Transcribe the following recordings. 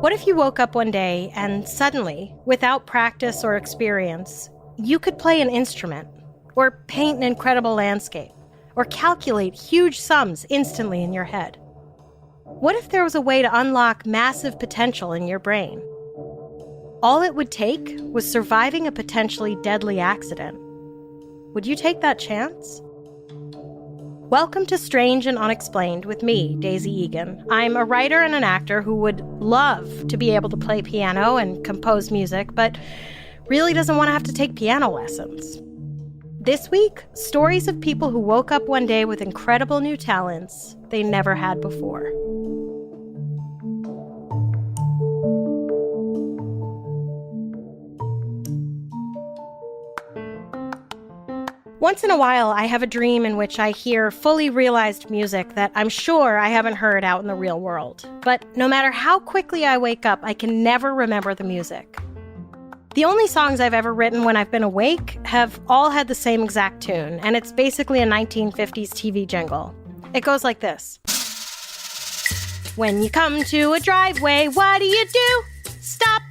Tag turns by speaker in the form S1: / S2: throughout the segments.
S1: What if you woke up one day and suddenly, without practice or experience, you could play an instrument, or paint an incredible landscape, or calculate huge sums instantly in your head? What if there was a way to unlock massive potential in your brain? All it would take was surviving a potentially deadly accident. Would you take that chance? Welcome to Strange and Unexplained with me, Daisy Egan. I'm a writer and an actor who would love to be able to play piano and compose music, but really doesn't want to have to take piano lessons. This week, stories of people who woke up one day with incredible new talents they never had before. Once in a while, I have a dream in which I hear fully realized music that I'm sure I haven't heard out in the real world. But no matter how quickly I wake up, I can never remember the music. The only songs I've ever written when I've been awake have all had the same exact tune, and it's basically a 1950s TV jingle. It goes like this. When you come to a driveway, what do? Stop,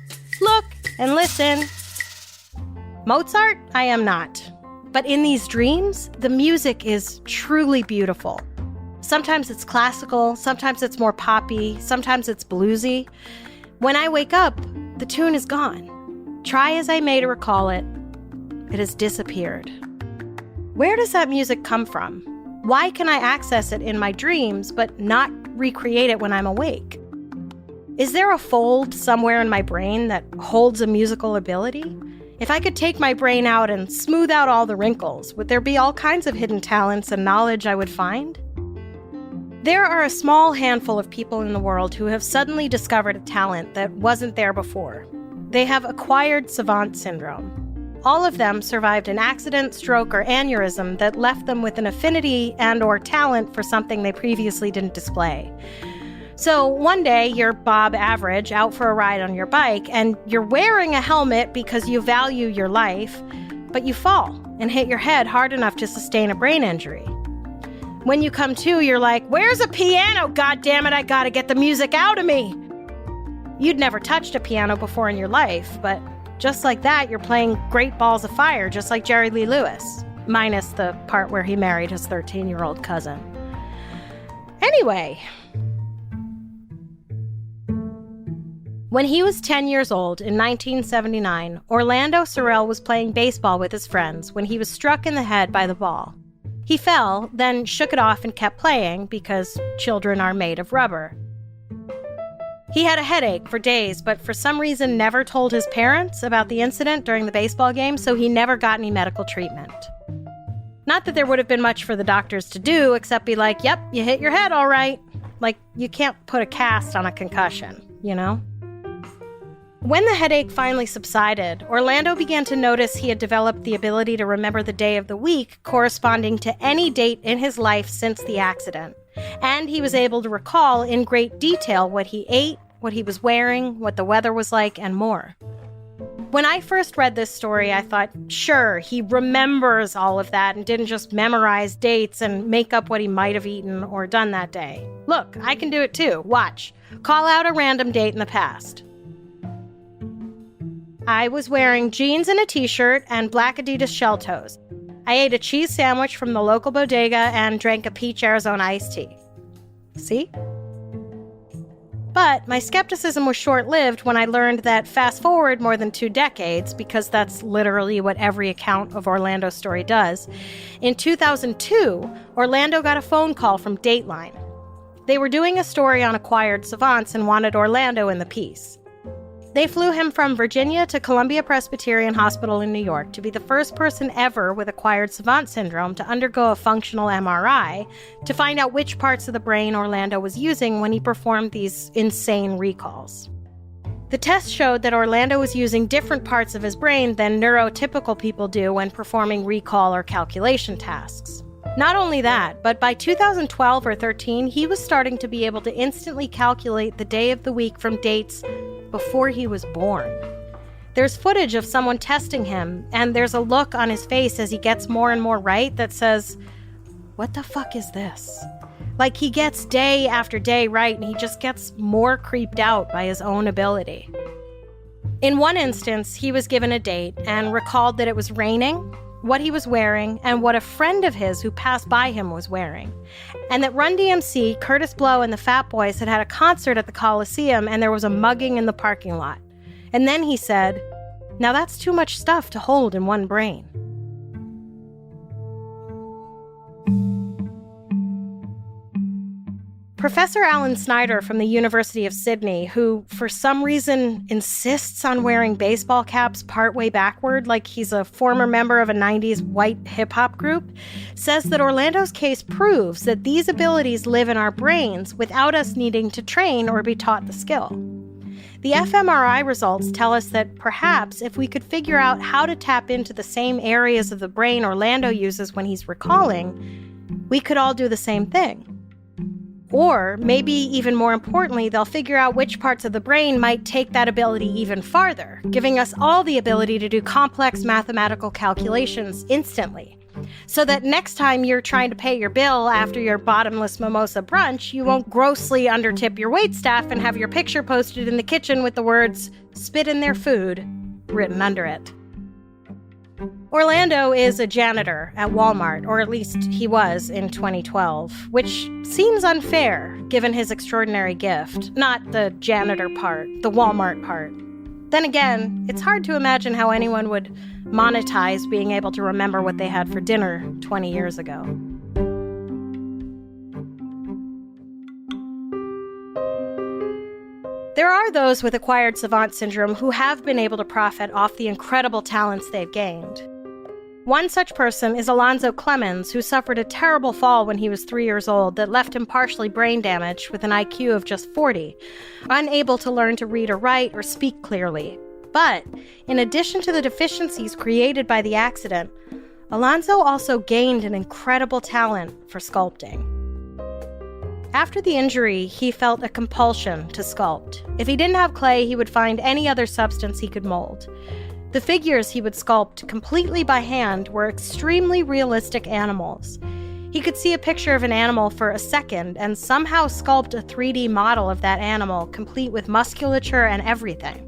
S1: look, and listen. Mozart, I am not. But in these dreams, the music is truly beautiful. Sometimes it's classical, sometimes it's more poppy, sometimes it's bluesy. When I wake up, the tune is gone. Try as I may to recall it, it has disappeared. Where does that music come from? Why can I access it in my dreams but not recreate it when I'm awake? Is there a fold somewhere in my brain that holds a musical ability? If I could take my brain out and smooth out all the wrinkles, would there be all kinds of hidden talents and knowledge I would find? There are a small handful of people in the world who have suddenly discovered a talent that wasn't there before. They have acquired savant syndrome. All of them survived an accident, stroke, or aneurysm that left them with an affinity and/or talent for something they previously didn't display. So one day, you're Bob Average out for a ride on your bike, and you're wearing a helmet because you value your life, but you fall and hit your head hard enough to sustain a brain injury. When you come to, you're like, "Where's a piano? Goddammit, I gotta get the music out of me." You'd never touched a piano before in your life, but just like that, you're playing Great Balls of Fire, just like Jerry Lee Lewis, minus the part where he married his 13-year-old cousin. Anyway, when he was 10 years old in 1979, Orlando Sorrell was playing baseball with his friends when he was struck in the head by the ball. He fell, then shook it off and kept playing because children are made of rubber. He had a headache for days, but for some reason never told his parents about the incident during the baseball game, so he never got any medical treatment. Not that there would have been much for the doctors to do, except be like, "Yep, you hit your head all right." Like, you can't put a cast on a concussion, you know? When the headache finally subsided, Orlando began to notice he had developed the ability to remember the day of the week corresponding to any date in his life since the accident. And he was able to recall in great detail what he ate, what he was wearing, what the weather was like, and more. When I first read this story, I thought, sure, he remembers all of that and didn't just memorize dates and make up what he might have eaten or done that day. Look, I can do it too. Watch. Call out a random date in the past. I was wearing jeans and a t-shirt and black Adidas shell toes. I ate a cheese sandwich from the local bodega and drank a peach Arizona iced tea. See? But my skepticism was short-lived when I learned that fast forward more than 2 decades, because that's literally what every account of Orlando's story does. In 2002, Orlando got a phone call from Dateline. They were doing a story on acquired savants and wanted Orlando in the piece. They flew him from Virginia to Columbia Presbyterian Hospital in New York to be the first person ever with acquired savant syndrome to undergo a functional MRI to find out which parts of the brain Orlando was using when he performed these insane recalls. The test showed that Orlando was using different parts of his brain than neurotypical people do when performing recall or calculation tasks. Not only that, but by 2012 or 13, he was starting to be able to instantly calculate the day of the week from dates before he was born. There's footage of someone testing him, and there's a look on his face as he gets more and more right that says, "What the fuck is this?" Like he gets day after day right, and he just gets more creeped out by his own ability. In one instance, he was given a date and recalled that it was raining, what he was wearing, and what a friend of his who passed by him was wearing. And that Run DMC, Curtis Blow, and the Fat Boys had a concert at the Coliseum, and there was a mugging in the parking lot. And then he said, "Now that's too much stuff to hold in one brain." Professor Alan Snyder from the University of Sydney, who for some reason insists on wearing baseball caps partway backward like he's a former member of a 90s white hip-hop group, says that Orlando's case proves that these abilities live in our brains without us needing to train or be taught the skill. The fMRI results tell us that perhaps if we could figure out how to tap into the same areas of the brain Orlando uses when he's recalling, we could all do the same thing. Or maybe even more importantly, they'll figure out which parts of the brain might take that ability even farther, giving us all the ability to do complex mathematical calculations instantly. So that next time you're trying to pay your bill after your bottomless mimosa brunch, you won't grossly undertip your waitstaff and have your picture posted in the kitchen with the words, "spit in their food," written under it. Orlando is a janitor at Walmart, or at least he was in 2012, which seems unfair given his extraordinary gift. Not the janitor part, the Walmart part. Then again, it's hard to imagine how anyone would monetize being able to remember what they had for dinner 20 years ago. There are those with acquired savant syndrome who have been able to profit off the incredible talents they've gained. One such person is Alonzo Clemens, who suffered a terrible fall when he was 3 years old that left him partially brain damaged with an IQ of just 40, unable to learn to read or write or speak clearly. But, in addition to the deficiencies created by the accident, Alonzo also gained an incredible talent for sculpting. After the injury, he felt a compulsion to sculpt. If he didn't have clay, he would find any other substance he could mold. The figures he would sculpt completely by hand were extremely realistic animals. He could see a picture of an animal for a second and somehow sculpt a 3D model of that animal, complete with musculature and everything.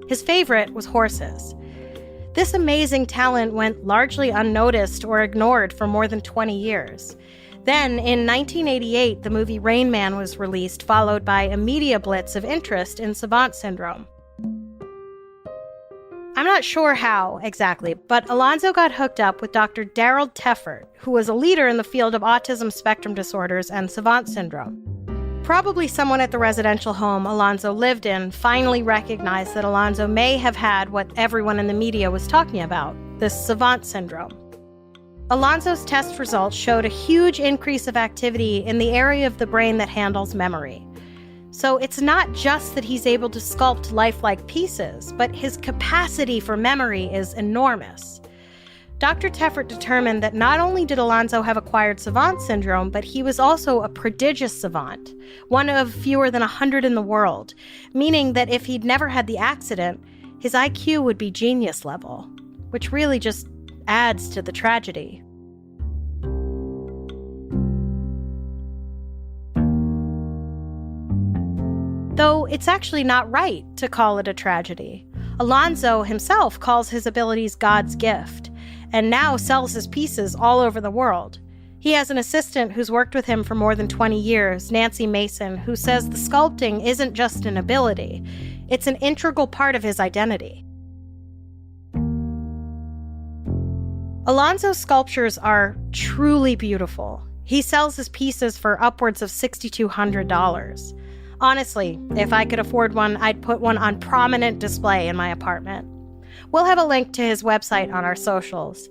S1: His favorite was horses. This amazing talent went largely unnoticed or ignored for more than 20 years. Then, in 1988, the movie Rain Man was released, followed by a media blitz of interest in savant syndrome. I'm not sure how exactly, but Alonzo got hooked up with Dr. Daryl Teffert, who was a leader in the field of autism spectrum disorders and savant syndrome. Probably someone at the residential home Alonzo lived in finally recognized that Alonzo may have had what everyone in the media was talking about, this savant syndrome. Alonzo's test results showed a huge increase of activity in the area of the brain that handles memory. So it's not just that he's able to sculpt lifelike pieces, but his capacity for memory is enormous. Dr. Teffert determined that not only did Alonzo have acquired savant syndrome, but he was also a prodigious savant, one of fewer than 100 in the world, meaning that if he'd never had the accident, his IQ would be genius level, which really just adds to the tragedy. Though it's actually not right to call it a tragedy. Alonzo himself calls his abilities God's gift, and now sells his pieces all over the world. He has an assistant who's worked with him for more than 20 years, Nancy Mason, who says the sculpting isn't just an ability, it's an integral part of his identity. Alonzo's sculptures are truly beautiful. He sells his pieces for upwards of $6,200. Honestly, if I could afford one, I'd put one on prominent display in my apartment. We'll have a link to his website on our socials.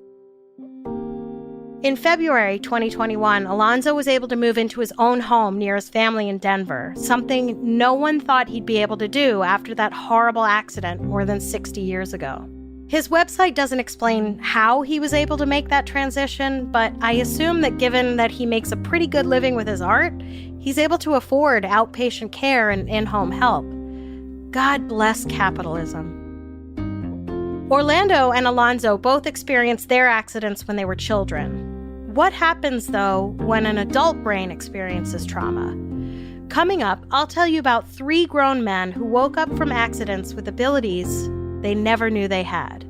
S1: In February 2021, Alonzo was able to move into his own home near his family in Denver, something no one thought he'd be able to do after that horrible accident more than 60 years ago. His website doesn't explain how he was able to make that transition, but I assume that given that he makes a pretty good living with his art, he's able to afford outpatient care and in-home help. God bless capitalism. Orlando and Alonzo both experienced their accidents when they were children. What happens, though, when an adult brain experiences trauma? Coming up, I'll tell you about 3 grown men who woke up from accidents with abilities they never knew they had.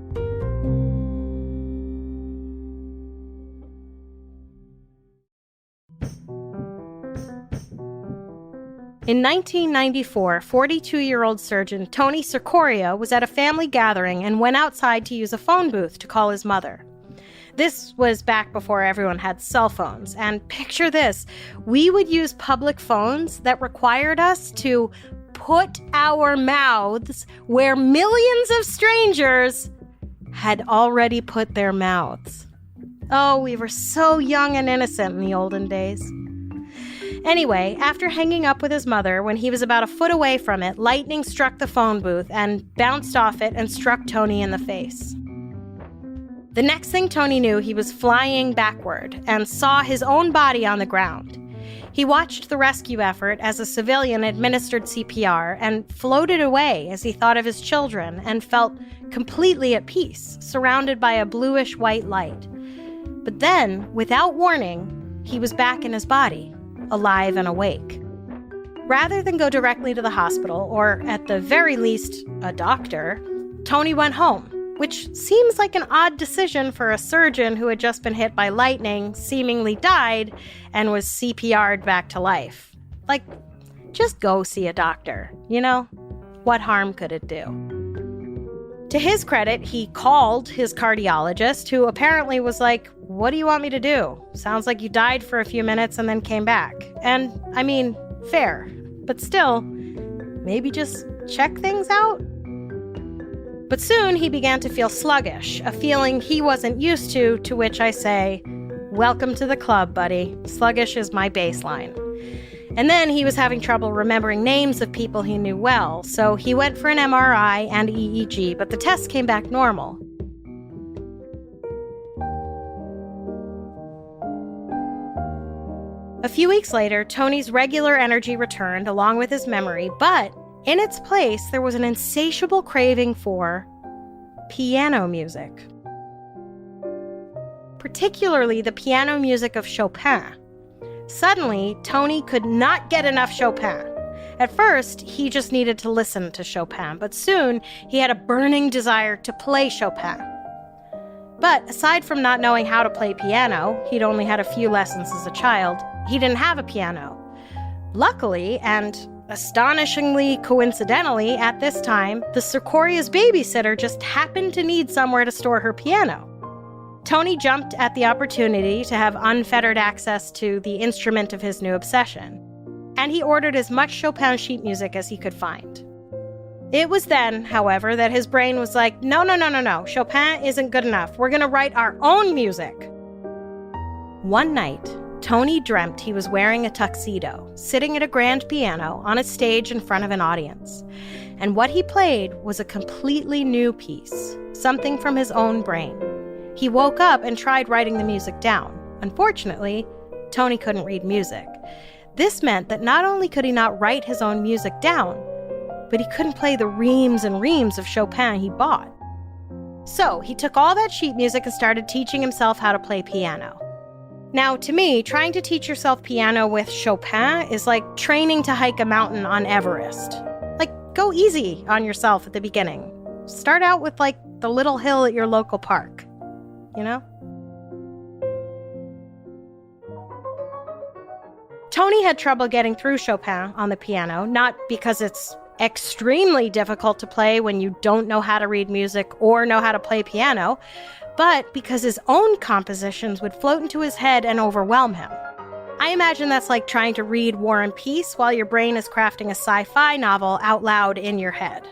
S1: In 1994, 42-year-old surgeon Tony Cicoria was at a family gathering and went outside to use a phone booth to call his mother. This was back before everyone had cell phones, and picture this, we would use public phones that required us to put our mouths where millions of strangers had already put their mouths. Oh, we were so young and innocent in the olden days. Anyway, after hanging up with his mother, when he was about a foot away from it, lightning struck the phone booth and bounced off it and struck Tony in the face. The next thing Tony knew, he was flying backward and saw his own body on the ground. He watched the rescue effort as a civilian administered CPR and floated away as he thought of his children and felt completely at peace, surrounded by a bluish-white light. But then, without warning, he was back in his body, alive and awake. Rather than go directly to the hospital, or at the very least, a doctor, Tony went home, which seems like an odd decision for a surgeon who had just been hit by lightning, seemingly died, and was CPR'd back to life. Like, just go see a doctor, you know? What harm could it do? To his credit, he called his cardiologist, who apparently was like, "What do you want me to do? Sounds like you died for a few minutes and then came back." And, I mean, fair. But still, maybe just check things out? But soon he began to feel sluggish, a feeling he wasn't used to which I say, welcome to the club, buddy. Sluggish is my baseline. And then he was having trouble remembering names of people he knew well, so he went for an MRI and EEG, but the tests came back normal. A few weeks later, Tony's regular energy returned along with his memory, but in its place, there was an insatiable craving for piano music. Particularly the piano music of Chopin. Suddenly, Tony could not get enough Chopin. At first, he just needed to listen to Chopin, but soon he had a burning desire to play Chopin. But aside from not knowing how to play piano, he'd only had a few lessons as a child, he didn't have a piano. Luckily, and astonishingly coincidentally, at this time, the Cicoria's babysitter just happened to need somewhere to store her piano. Tony jumped at the opportunity to have unfettered access to the instrument of his new obsession, and he ordered as much Chopin sheet music as he could find. It was then, however, that his brain was like, no, Chopin isn't good enough. We're gonna write our own music. One night, Tony dreamt he was wearing a tuxedo, sitting at a grand piano on a stage in front of an audience. And what he played was a completely new piece, something from his own brain. He woke up and tried writing the music down. Unfortunately, Tony couldn't read music. This meant that not only could he not write his own music down, but he couldn't play the reams and reams of Chopin he bought. So he took all that sheet music and started teaching himself how to play piano. Now, to me, trying to teach yourself piano with Chopin is like training to hike a mountain on Everest. Like, go easy on yourself at the beginning. Start out with, like, the little hill at your local park. You know? Tony had trouble getting through Chopin on the piano, not because it's extremely difficult to play when you don't know how to read music or know how to play piano, but because his own compositions would float into his head and overwhelm him. I imagine that's like trying to read War and Peace while your brain is crafting a sci-fi novel out loud in your head.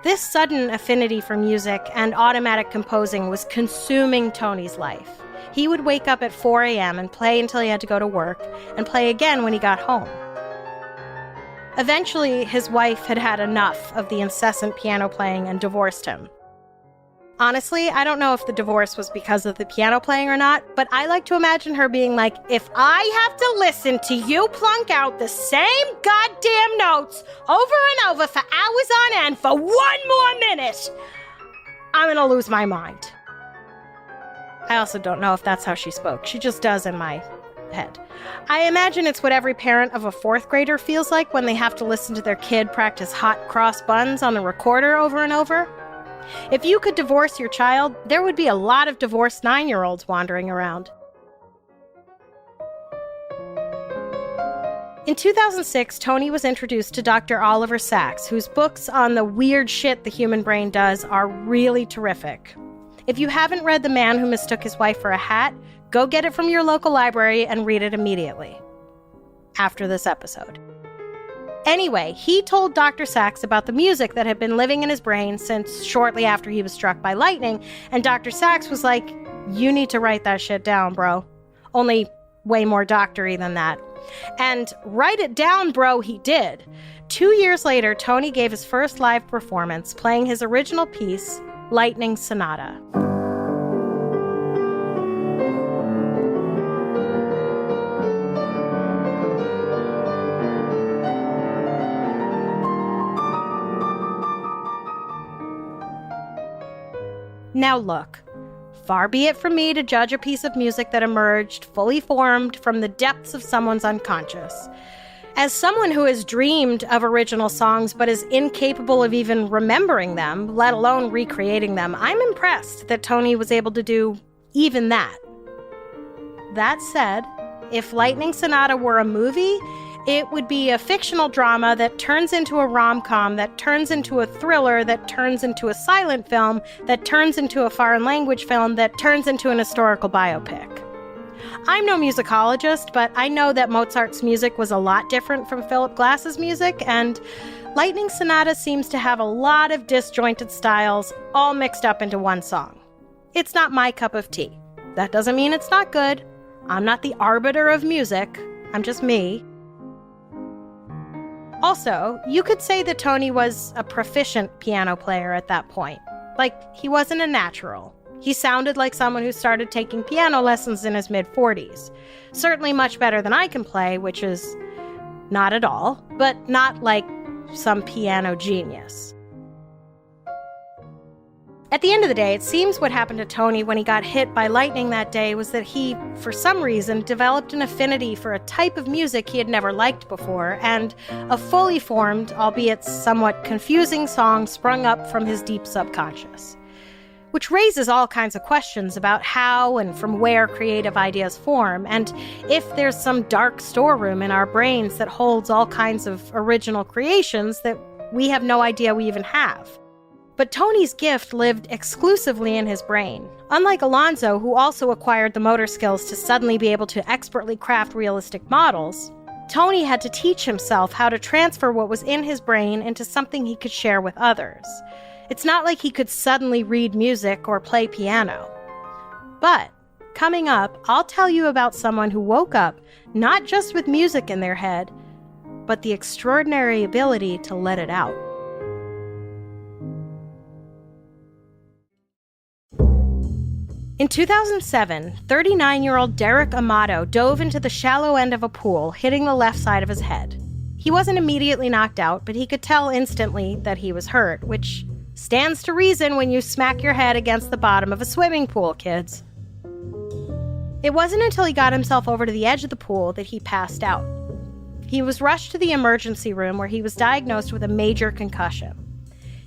S1: This sudden affinity for music and automatic composing was consuming Tony's life. He would wake up at 4 a.m. and play until he had to go to work, and play again when he got home. Eventually, his wife had had enough of the incessant piano playing and divorced him. Honestly, I don't know if the divorce was because of the piano playing or not, but I like to imagine her being like, if I have to listen to you plunk out the same goddamn notes over and over for hours on end for 1 more minute, I'm gonna lose my mind. I also don't know if that's how she spoke. She just does in my head. I imagine it's what every parent of a 4th grader feels like when they have to listen to their kid practice hot cross buns on the recorder over and over. If you could divorce your child, there would be a lot of divorced 9-year-olds wandering around. In 2006, Tony was introduced to Dr. Oliver Sacks, whose books on the weird shit the human brain does are really terrific. If you haven't read The Man Who Mistook His Wife for a Hat, go get it from your local library and read it immediately. After this episode. Anyway, he told Dr. Sacks about the music that had been living in his brain since shortly after he was struck by lightning, and Dr. Sacks was like, "You need to write that shit down, bro." Only way more doctory than that. And write it down, bro, he did. 2 years later, Tony gave his first live performance, playing his original piece, Lightning Sonata. Now look, far be it from me to judge a piece of music that emerged, fully formed, from the depths of someone's unconscious. As someone who has dreamed of original songs but is incapable of even remembering them, let alone recreating them, I'm impressed that Tony was able to do even that. That said, if Lightning Sonata were a movie, it would be a fictional drama that turns into a rom-com, that turns into a thriller, that turns into a silent film, that turns into a foreign language film, that turns into an historical biopic. I'm no musicologist, but I know that Mozart's music was a lot different from Philip Glass's music, and Lightning Sonata seems to have a lot of disjointed styles all mixed up into one song. It's not my cup of tea. That doesn't mean it's not good. I'm not the arbiter of music. I'm just me. Also, you could say that Tony was a proficient piano player at that point. Like, he wasn't a natural. He sounded like someone who started taking piano lessons in his mid-40s. Certainly much better than I can play, which is not at all, but not like some piano genius. At the end of the day, it seems what happened to Tony when he got hit by lightning that day was that he, for some reason, developed an affinity for a type of music he had never liked before, and a fully formed, albeit somewhat confusing song sprung up from his deep subconscious. Which raises all kinds of questions about how and from where creative ideas form, and if there's some dark storeroom in our brains that holds all kinds of original creations that we have no idea we even have. But Tony's gift lived exclusively in his brain. Unlike Alonzo, who also acquired the motor skills to suddenly be able to expertly craft realistic models, Tony had to teach himself how to transfer what was in his brain into something he could share with others. It's not like he could suddenly read music or play piano. But, coming up, I'll tell you about someone who woke up not just with music in their head, but the extraordinary ability to let it out. In 2007, 39-year-old Derek Amato dove into the shallow end of a pool, hitting the left side of his head. He wasn't immediately knocked out, but he could tell instantly that he was hurt, which stands to reason when you smack your head against the bottom of a swimming pool, kids. It wasn't until he got himself over to the edge of the pool that he passed out. He was rushed to the emergency room where he was diagnosed with a major concussion.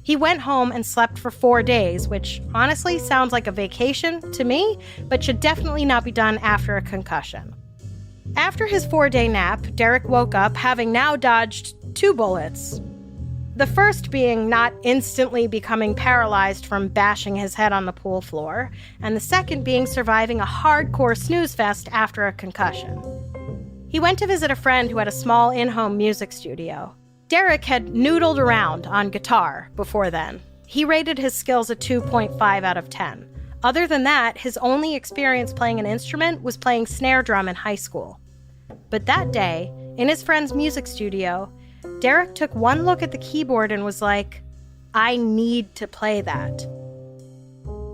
S1: He went home and slept for 4 days, which honestly sounds like a vacation to me, but should definitely not be done after a concussion. After his 4-day nap, Derek woke up having now dodged 2 bullets. The first being not instantly becoming paralyzed from bashing his head on the pool floor, and the second being surviving a hardcore snooze fest after a concussion. He went to visit a friend who had a small in-home music studio. Derek had noodled around on guitar before then. He rated his skills a 2.5 out of 10. Other than that, his only experience playing an instrument was playing snare drum in high school. But that day, in his friend's music studio, Derek took one look at the keyboard and was like, I need to play that.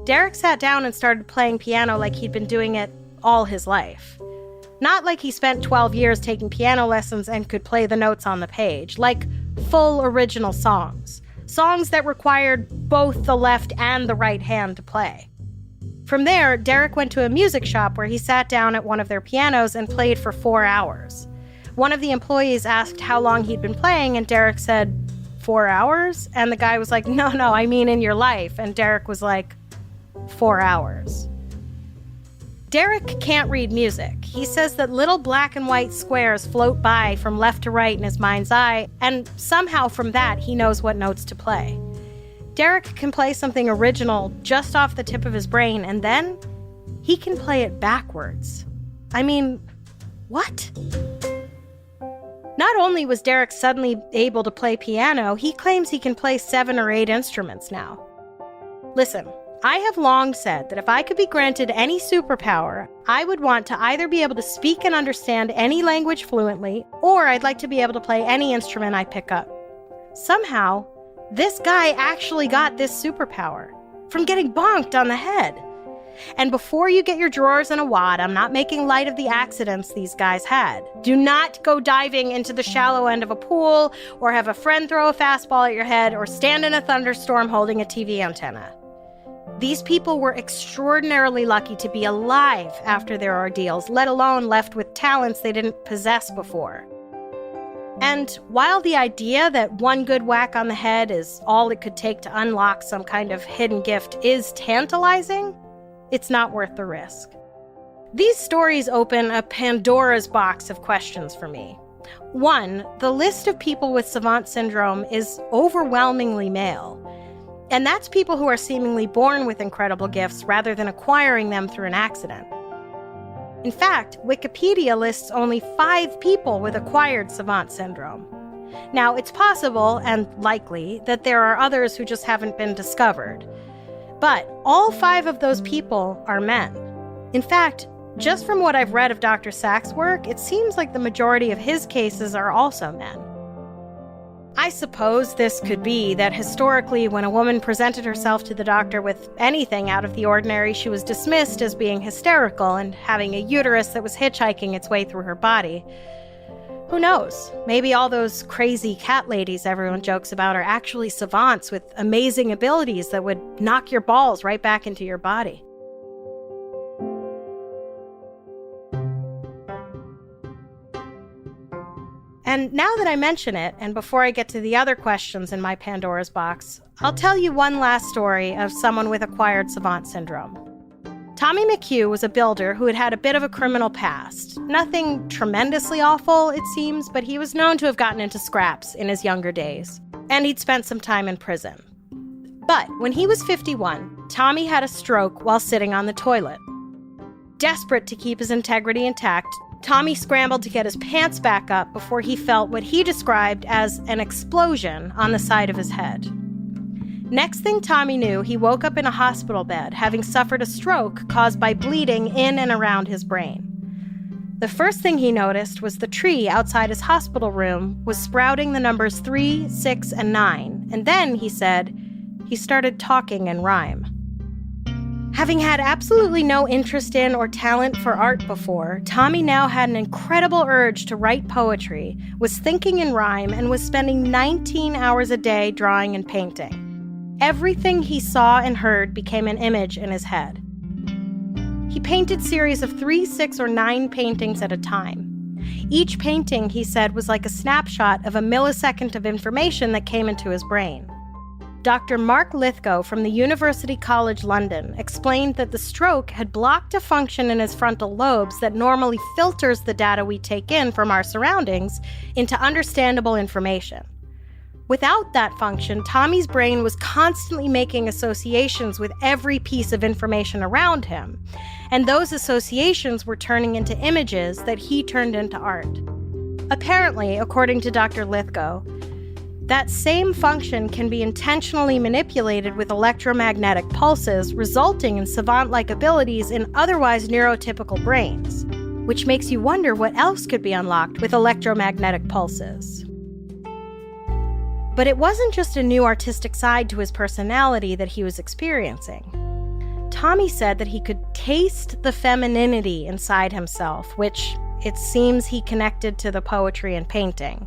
S1: Derek sat down and started playing piano like he'd been doing it all his life. Not like he spent 12 years taking piano lessons and could play the notes on the page, like full original songs. Songs that required both the left and the right hand to play. From there, Derek went to a music shop where he sat down at one of their pianos and played for 4 hours. One of the employees asked how long he'd been playing, and Derek said, 4 hours? And the guy was like, no, I mean in your life. And Derek was like, 4 hours. Derek can't read music. He says that little black and white squares float by from left to right in his mind's eye, and somehow from that he knows what notes to play. Derek can play something original just off the tip of his brain, and then he can play it backwards. I mean, what? Not only was Derek suddenly able to play piano, he claims he can play 7 or 8 instruments now. Listen, I have long said that if I could be granted any superpower, I would want to either be able to speak and understand any language fluently, or I'd like to be able to play any instrument I pick up. Somehow, this guy actually got this superpower from getting bonked on the head. And before you get your drawers in a wad, I'm not making light of the accidents these guys had. Do not go diving into the shallow end of a pool, or have a friend throw a fastball at your head, or stand in a thunderstorm holding a TV antenna. These people were extraordinarily lucky to be alive after their ordeals, let alone left with talents they didn't possess before. And while the idea that one good whack on the head is all it could take to unlock some kind of hidden gift is tantalizing, it's not worth the risk. These stories open a Pandora's box of questions for me. 1, the list of people with savant syndrome is overwhelmingly male. And that's people who are seemingly born with incredible gifts rather than acquiring them through an accident. In fact, Wikipedia lists only 5 people with acquired savant syndrome. Now, it's possible, and likely, that there are others who just haven't been discovered. But all 5 of those people are men. In fact, just from what I've read of Dr. Sack's work, it seems like the majority of his cases are also men. I suppose this could be that historically, when a woman presented herself to the doctor with anything out of the ordinary, she was dismissed as being hysterical and having a uterus that was hitchhiking its way through her body. Who knows? Maybe all those crazy cat ladies everyone jokes about are actually savants with amazing abilities that would knock your balls right back into your body. And now that I mention it, and before I get to the other questions in my Pandora's box, I'll tell you one last story of someone with acquired savant syndrome. Tommy McHugh was a builder who had had a bit of a criminal past. Nothing tremendously awful, it seems, but he was known to have gotten into scraps in his younger days, and he'd spent some time in prison. But when he was 51, Tommy had a stroke while sitting on the toilet. Desperate to keep his integrity intact, Tommy scrambled to get his pants back up before he felt what he described as an explosion on the side of his head. Next thing Tommy knew, he woke up in a hospital bed, having suffered a stroke caused by bleeding in and around his brain. The first thing he noticed was the tree outside his hospital room was sprouting the numbers 3, 6, and 9, and then, he said, he started talking in rhyme. Having had absolutely no interest in or talent for art before, Tommy now had an incredible urge to write poetry, was thinking in rhyme, and was spending 19 hours a day drawing and painting. Everything he saw and heard became an image in his head. He painted series of 3, 6, or 9 paintings at a time. Each painting, he said, was like a snapshot of a millisecond of information that came into his brain. Dr. Mark Lithgow from the University College London explained that the stroke had blocked a function in his frontal lobes that normally filters the data we take in from our surroundings into understandable information. Without that function, Tommy's brain was constantly making associations with every piece of information around him, and those associations were turning into images that he turned into art. Apparently, according to Dr. Lithgow, that same function can be intentionally manipulated with electromagnetic pulses, resulting in savant-like abilities in otherwise neurotypical brains, which makes you wonder what else could be unlocked with electromagnetic pulses. But it wasn't just a new artistic side to his personality that he was experiencing. Tommy said that he could taste the femininity inside himself, which it seems he connected to the poetry and painting.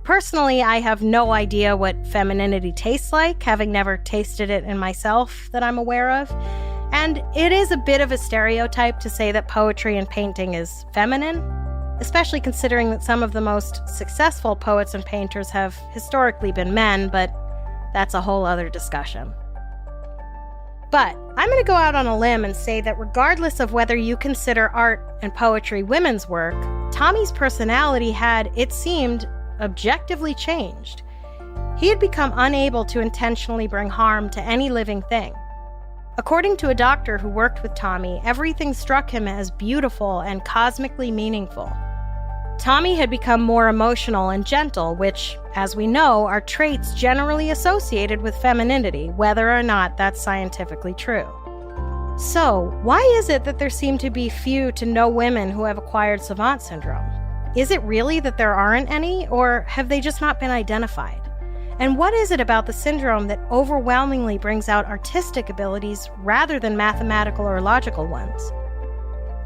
S1: Personally, I have no idea what femininity tastes like, having never tasted it in myself that I'm aware of. And it is a bit of a stereotype to say that poetry and painting is feminine, especially considering that some of the most successful poets and painters have historically been men, but that's a whole other discussion. But I'm going to go out on a limb and say that regardless of whether you consider art and poetry women's work, Tommy's personality had, it seemed, objectively changed. He had become unable to intentionally bring harm to any living thing. According to a doctor who worked with Tommy, everything struck him as beautiful and cosmically meaningful. Tommy had become more emotional and gentle, which, as we know, are traits generally associated with femininity, whether or not that's scientifically true. So, why is it that there seem to be few to no women who have acquired savant syndrome? Is it really that there aren't any, or have they just not been identified? And what is it about the syndrome that overwhelmingly brings out artistic abilities rather than mathematical or logical ones?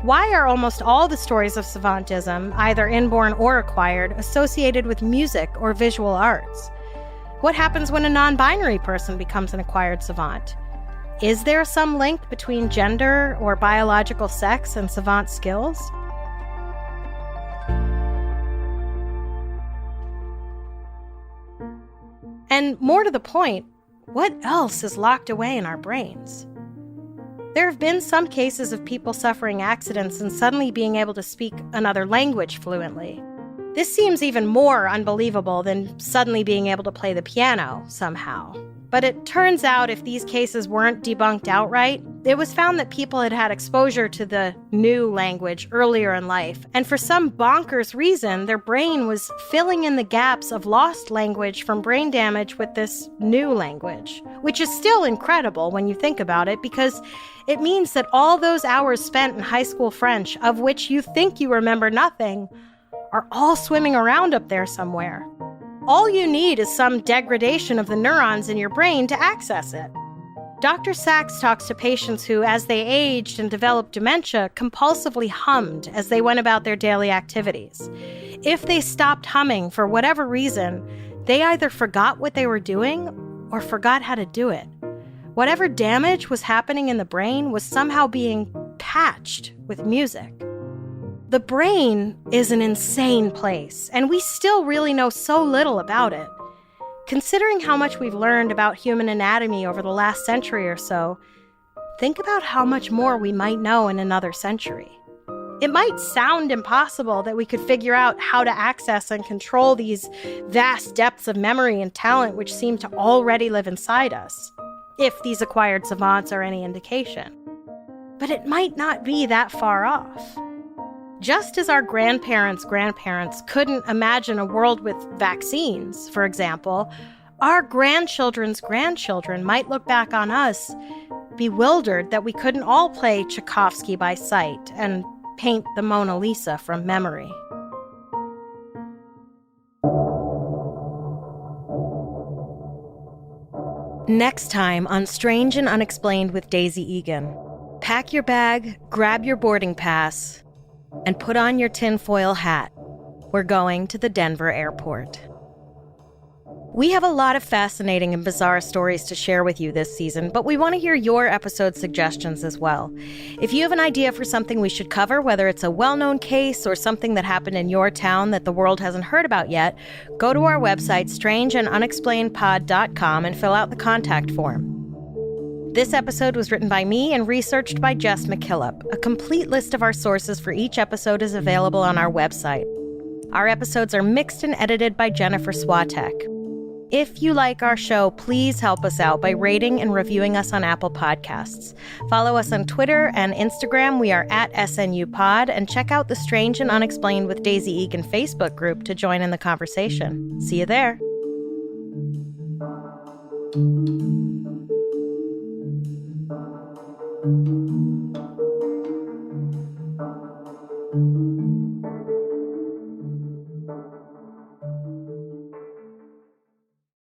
S1: Why are almost all the stories of savantism, either inborn or acquired, associated with music or visual arts? What happens when a non-binary person becomes an acquired savant? Is there some link between gender or biological sex and savant skills? And more to the point, what else is locked away in our brains? There have been some cases of people suffering accidents and suddenly being able to speak another language fluently. This seems even more unbelievable than suddenly being able to play the piano somehow. But it turns out if these cases weren't debunked outright, it was found that people had had exposure to the new language earlier in life, and for some bonkers reason, their brain was filling in the gaps of lost language from brain damage with this new language, which is still incredible when you think about it, because it means that all those hours spent in high school French, of which you think you remember nothing, are all swimming around up there somewhere. All you need is some degradation of the neurons in your brain to access it. Dr. Sachs talks to patients who, as they aged and developed dementia, compulsively hummed as they went about their daily activities. If they stopped humming for whatever reason, they either forgot what they were doing or forgot how to do it. Whatever damage was happening in the brain was somehow being patched with music. The brain is an insane place, and we still really know so little about it. Considering how much we've learned about human anatomy over the last century or so, think about how much more we might know in another century. It might sound impossible that we could figure out how to access and control these vast depths of memory and talent which seem to already live inside us, if these acquired savants are any indication. But it might not be that far off. Just as our grandparents' grandparents couldn't imagine a world with vaccines, for example, our grandchildren's grandchildren might look back on us bewildered that we couldn't all play Tchaikovsky by sight and paint the Mona Lisa from memory. Next time on Strange and Unexplained with Daisy Egan, pack your bag, grab your boarding pass, and put on your tinfoil hat. We're going to the Denver airport. We have a lot of fascinating and bizarre stories to share with you this season, but we want to hear your episode suggestions as well. If you have an idea for something we should cover, whether it's a well-known case or something that happened in your town that the world hasn't heard about yet, go to our website, strangeandunexplainedpod.com, and fill out the contact form. This episode was written by me and researched by Jess McKillop. A complete list of our sources for each episode is available on our website. Our episodes are mixed and edited by Jennifer Swatek. If you like our show, please help us out by rating and reviewing us on Apple Podcasts. Follow us on Twitter and Instagram. We are at SNUPod, and check out the Strange and Unexplained with Daisy Egan Facebook group to join in the conversation. See you there. Thank you.